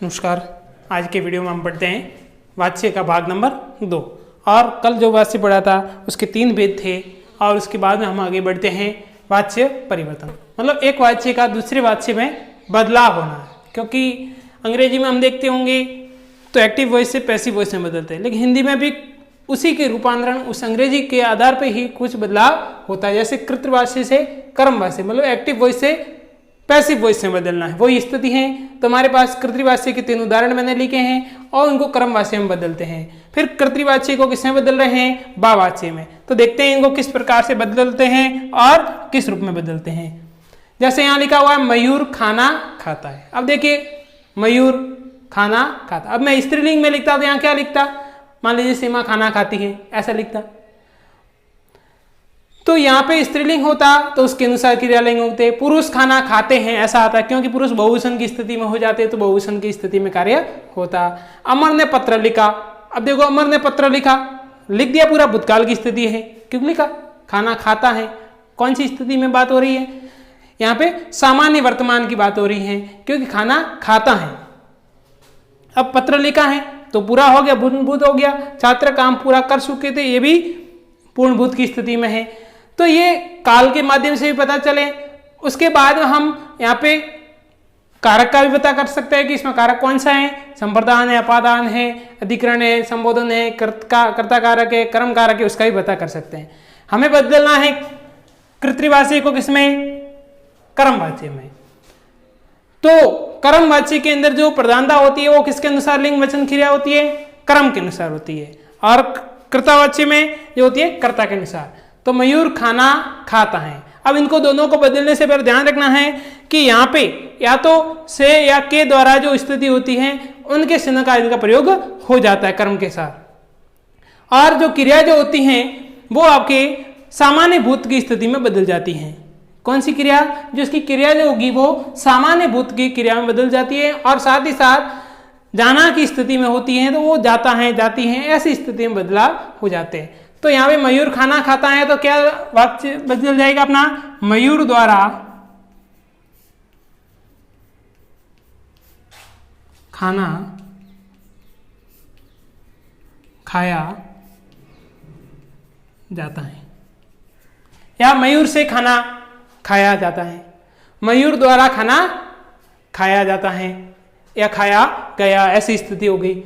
नमस्कार। आज के वीडियो में हम पढ़ते हैं वाच्य का भाग नंबर 2। और कल जो वाच्य पढ़ा था उसके 3 भेद थे और उसके बाद में हम आगे बढ़ते हैं वाच्य परिवर्तन, मतलब एक वाच्य का दूसरे वाच्य में बदलाव होना है। क्योंकि अंग्रेजी में हम देखते होंगे तो एक्टिव वॉइस से पैसिव वॉइस में बदलते हैं, लेकिन हिंदी में भी उसी के रूपांतरण उस अंग्रेजी के आधार पर ही कुछ बदलाव होता है। जैसे कृतवाच्य से कर्मवाच्य, मतलब एक्टिव वॉइस से पैसिव वॉइस में बदलना है, वही स्थिति है। तो हमारे पास कृतवाच्य के 3 उदाहरण मैंने लिखे हैं और उनको कर्मवाच्य में बदलते हैं। फिर कृतवाच्य को किसमें बदल रहे हैं? बावाच्य में। तो देखते हैं इनको किस प्रकार से बदलते हैं और किस रूप में बदलते हैं। जैसे यहाँ लिखा हुआ है मयूर खाना खाता है। अब देखिए मयूर खाना खाता, अब मैं स्त्रीलिंग में लिखता तो यहाँ क्या लिखता? मान लीजिए सीमा खाना खाती है, ऐसा लिखता। तो यहाँ पे स्त्रीलिंग होता तो उसके अनुसार क्रियालिंग होते। पुरुष खाना खाते हैं ऐसा आता है, क्योंकि पुरुष बहुवचन की स्थिति में हो जाते तो बहुवचन की स्थिति में कार्य होता। अमर ने पत्र लिखा, अब देखो अमर ने पत्र लिखा, लिख दिया, पूरा भूतकाल की स्थिति है। क्यों लिखा? खाना खाता है। कौन सी स्थिति में बात हो रही है? यहाँ पे सामान्य वर्तमान की बात हो रही है, क्योंकि खाना खाता है। अब पत्र लिखा है तो पूरा हो गया, पूर्णभूत हो गया। छात्र काम पूरा कर चुके थे, ये भी पूर्णभूत की स्थिति में है। तो ये काल के माध्यम से भी पता चले। उसके बाद हम यहाँ पे कारक का भी पता कर सकते हैं कि इसमें कारक कौन सा है। संप्रदान है, अपादान है, अधिकरण है, संबोधन है, कर्ता कारक है, कर्म कारक है, उसका भी पता कर सकते हैं। हमें बदलना है कृतवाच्य को किसमें? कर्मवाच्य में। तो कर्मवाच्य के अंदर जो प्रधानता होती है वो किसके अनुसार लिंग वचन क्रिया होती है? कर्म के अनुसार होती है। और कृतवाच्य में जो होती है कर्ता के अनुसार। तो मयूर खाना खाता है। अब इनको दोनों को बदलने से पहले ध्यान रखना है कि यहाँ पे या तो से या के द्वारा जो स्थिति होती है उनके चिन्ह का इनका प्रयोग हो जाता है कर्म के साथ। और जो क्रिया जो होती हैं वो आपके सामान्य भूत की स्थिति में बदल जाती हैं। कौन सी क्रिया? जो इसकी क्रिया जो होगी वो सामान्य भूत की क्रिया में बदल जाती है। और साथ ही साथ जाना की स्थिति में होती है तो वो जाता है, जाती हैं, ऐसी स्थिति में बदलाव हो जाते हैं। तो यहाँ पे मयूर खाना खाता है तो क्या वाक्य बदल जाएगा अपना? मयूर द्वारा खाना खाया जाता है, या मयूर से खाना खाया जाता है। मयूर द्वारा खाना खाया जाता है या खाया गया, ऐसी स्थिति हो गई।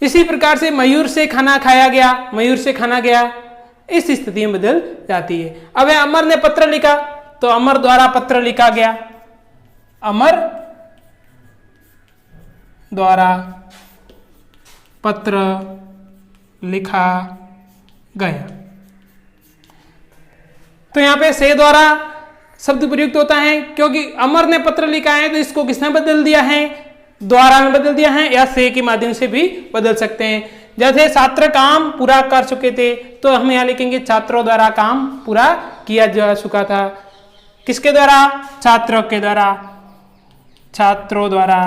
इसी प्रकार से मयूर से खाना खाया गया, मयूर से खाना गया, इस स्थिति में बदल जाती है। अब अमर ने पत्र लिखा तो अमर द्वारा पत्र लिखा गया, अमर द्वारा पत्र लिखा गया। तो यहां पे से द्वारा शब्द प्रयुक्त होता है, क्योंकि अमर ने पत्र लिखा है तो इसको किसने बदल दिया है? द्वारा में बदल दिया है, या से के माध्यम से भी बदल सकते हैं। जैसे छात्र काम पूरा कर चुके थे तो हम यहां लिखेंगे छात्रों द्वारा काम पूरा किया जा चुका था। किसके द्वारा? छात्रों के द्वारा। छात्रों द्वारा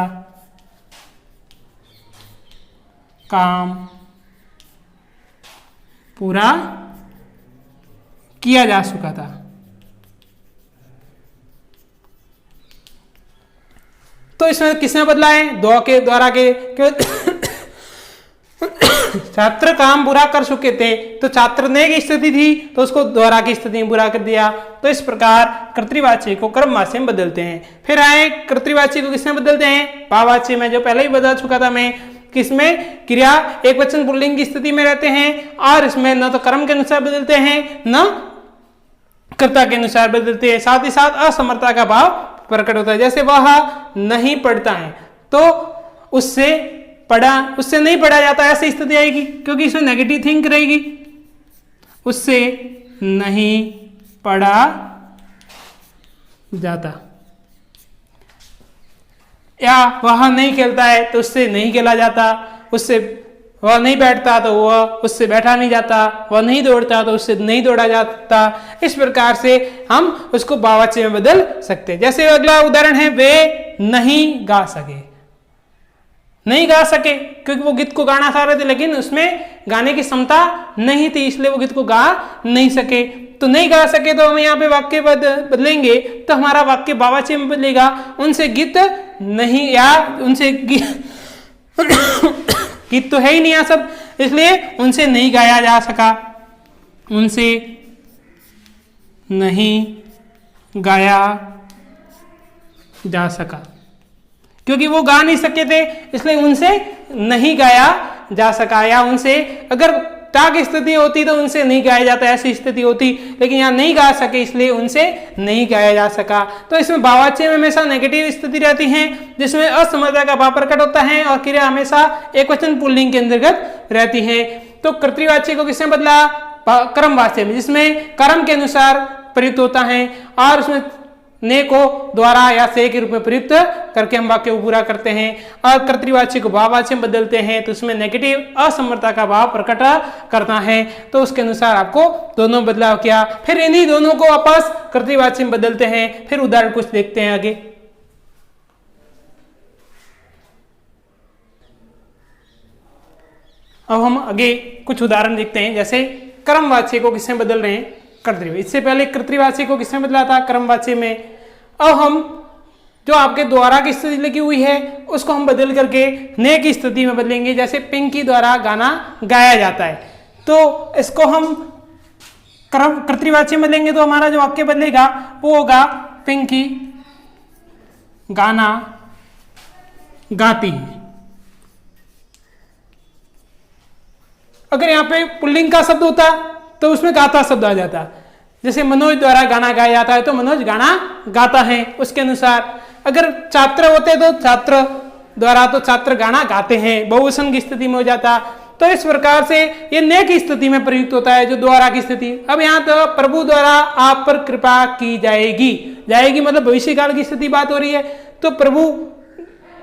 काम पूरा किया जा चुका था। तो इसमें किसने बदला है? दो के द्वारा के। छात्र काम पूरा कर चुके थे तो छात्र ने की स्थिति थी तो उसको द्वारा की स्थिति में पूरा कर दिया। तो इस प्रकार कर्तृवाच्य को कर्मवाच्य में बदलते हैं। फिर आए कृतवाच्य को किसमें बदलते हैं? भाववाच्य में, जो पहले ही बदल चुका था मैं। किसमें? क्रिया एक वचन पुल्लिंग की स्थिति में रहते हैं और इसमें न तो कर्म के अनुसार बदलते हैं न कर्ता के अनुसार बदलते हैं। साथ ही साथ असमर्थता का भाव प्रकट होता है। जैसे वह नहीं पढ़ता है तो उससे नहीं पढ़ा जाता, ऐसी स्थिति आएगी, क्योंकि इसमें नेगेटिव थिंक रहेगी। उससे नहीं पढ़ा जाता। या वह नहीं खेलता है तो उससे नहीं खेला जाता। उससे वह नहीं बैठता तो वह उससे बैठा नहीं जाता। वह नहीं दौड़ता तो उससे नहीं दौड़ा जाता। इस प्रकार से हम उसको भाववाच्य में बदल सकते हैं। जैसे अगला उदाहरण है, वे नहीं गा सके। नहीं गा सके क्योंकि वो गीत को गाना चाह रहे थे लेकिन उसमें गाने की क्षमता नहीं थी, इसलिए वो गीत को गा नहीं सके। तो नहीं गा सके तो हम यहाँ पे वाक्य बदलेंगे तो हमारा वाक्य बहुवचन में बदलेगा, उनसे गीत नहीं, या उनसे गीत तो है ही नहीं यहाँ सब, इसलिए उनसे नहीं गाया जा सका, उनसे नहीं गाया जा सका, क्योंकि वो गा नहीं सके थे इसलिए उनसे नहीं गाया जा सका। या उनसे अगर ता की स्थिति होती तो उनसे नहीं गाया जाता, ऐसी स्थिति होती, लेकिन यहाँ नहीं गा सके इसलिए उनसे नहीं गाया जा सका। तो इसमें बहुवचन में हमेशा नेगेटिव स्थिति रहती है जिसमें असमर्थता का भाव प्रकट होता है और क्रिया हमेशा एकवचन पुल्लिंग के अंतर्गत रहती है। तो कर्तृवाच्य को किसने बदला? कर्मवाच्य में, जिसमें कर्म के अनुसार प्रयुक्त होता है और उसमें ने को द्वारा या से के रूप में प्रयुक्त करके हम वाक्य को पूरा करते हैं। और कर्तृवाच्य को भाववाच्य में बदलते हैं तो उसमें नेगेटिव असमर्थता का भाव प्रकट करता है, तो उसके अनुसार आपको दोनों बदलाव किया। फिर इन्हीं दोनों को वापस कर्तृवाच्य में बदलते हैं। फिर उदाहरण कुछ देखते हैं आगे। अब हम आगे कुछ उदाहरण देखते हैं, जैसे कर्मवाच्य को किसमें बदल रहे हैं? कर्तृवाच्य। इससे पहले कर्तृवाच्य को किसमें बदला था? कर्मवाच्य में। अब हम जो आपके द्वारा की स्थिति लिखी हुई है उसको हम बदल करके ने की स्थिति में बदलेंगे। जैसे पिंकी द्वारा गाना गाया जाता है, तो इसको हम कर्तृवाच्य में बदलेंगे तो हमारा जो वाक्य बदलेगा वो होगा पिंकी गाना गाती है। अगर यहाँ पे पुल्लिंग का शब्द होता तो उसमें गाता शब्द आ जाता। जैसे मनोज द्वारा गाना गाया जाता है तो मनोज गाना गाता है, उसके अनुसार। अगर छात्र होते तो छात्र द्वारा तो छात्र गाना गाते हैं, बहुवचन की स्थिति में हो जाता। तो इस प्रकार से ये ने की स्थिति में प्रयुक्त होता है, जो द्वारा की स्थिति। अब यहाँ तो प्रभु द्वारा आप पर कृपा की जाएगी, जाएगी मतलब भविष्य काल की स्थिति बात हो रही है। तो प्रभु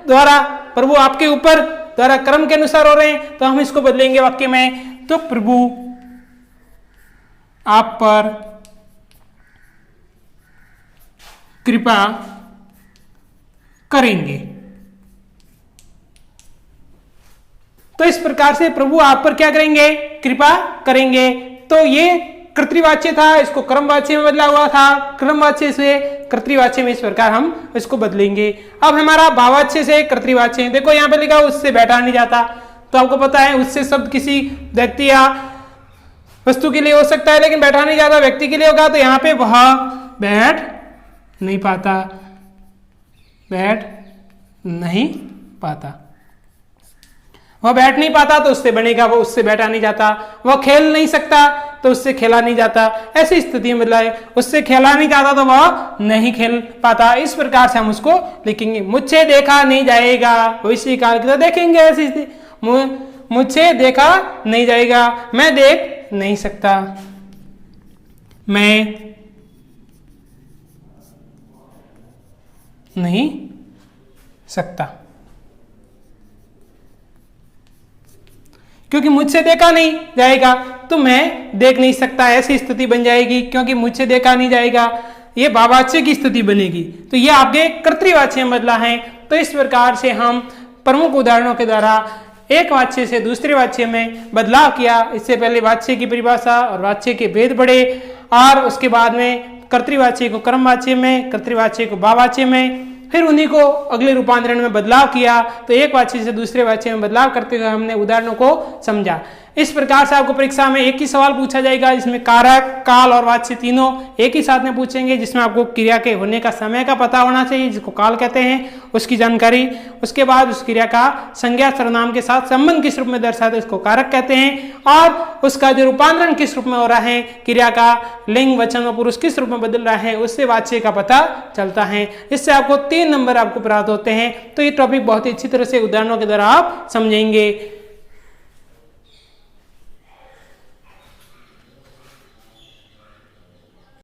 द्वारा, प्रभु आपके ऊपर द्वारा कर्म के अनुसार हो रहे हैं, तो हम इसको बदलेंगे वाक्य में। तो प्रभु आप पर कृपा करेंगे। तो इस प्रकार से प्रभु आप पर क्या करेंगे? कृपा करेंगे। तो ये कर्तृवाच्य था, इसको कर्मवाच्य में बदला हुआ था। कर्मवाच्य से कर्तृवाच्य में इस प्रकार हम इसको बदलेंगे। अब हमारा भाववाच्य से कर्तृवाच्य, देखो यहाँ पे लिखा उससे बैठा नहीं जाता, तो आपको पता है उससे शब्द किसी व्यक्ति या वस्तु के लिए हो सकता है, लेकिन बैठा नहीं जाता व्यक्ति के लिए होगा। तो यहाँ पे वह बैठ नहीं पाता, बैठ नहीं पाता, वह बैठ नहीं पाता तो उससे बनेगा वो उससे बैठा नहीं जाता। वह खेल नहीं सकता तो उससे खेला नहीं जाता। ऐसी स्थिति में बदला है, उससे खेला नहीं जाता तो वह नहीं खेल पाता। इस प्रकार से हम उसको लिखेंगे। मुझसे देखा नहीं जाएगा, भविष्य काल की तो देखेंगे ऐसी स्थिति। मुझसे देखा नहीं जाएगा, मैं देख नहीं सकता, मैं नहीं सकता, क्योंकि मुझसे देखा नहीं जाएगा तो मैं देख नहीं सकता। ऐसी स्थिति बन जाएगी, क्योंकि मुझसे देखा नहीं जाएगा, ये भाववाच्य की स्थिति बनेगी। तो ये आपके कर्तृवाच्य में बदला है। तो इस प्रकार से हम प्रमुख उदाहरणों के द्वारा एक वाच्य से दूसरे वाच्य में बदलाव किया। इससे पहले वाच्य की परिभाषा और वाच्य के भेद पढ़े, और उसके बाद में कर्तृवाच्य को कर्मवाच्य में, कर्तृवाच्य को भाववाच्य में, फिर उन्हीं को अगले रूपांतरण में बदलाव किया। तो एक वाच्य से दूसरे वाच्य में बदलाव करते हुए हमने उदाहरणों को समझा। इस प्रकार से आपको परीक्षा में एक ही सवाल पूछा जाएगा, जिसमें कारक, काल और वाच्य तीनों एक ही साथ में पूछेंगे, जिसमें आपको क्रिया के होने का समय का पता होना चाहिए, जिसको काल कहते हैं, उसकी जानकारी। उसके बाद उस क्रिया का संज्ञा सर्वनाम के साथ संबंध किस रूप में दर्शाते हैं, उसको कारक कहते हैं। और उसका जो रूपांतरण किस रूप में हो रहा है, क्रिया का लिंग, वचन और पुरुष किस रूप में बदल रहा है, उससे वाच्य का पता चलता है। इससे आपको 3 नंबर आपको प्राप्त होते हैं। तो ये टॉपिक बहुत ही अच्छी तरह से उदाहरणों के द्वारा आप समझेंगे।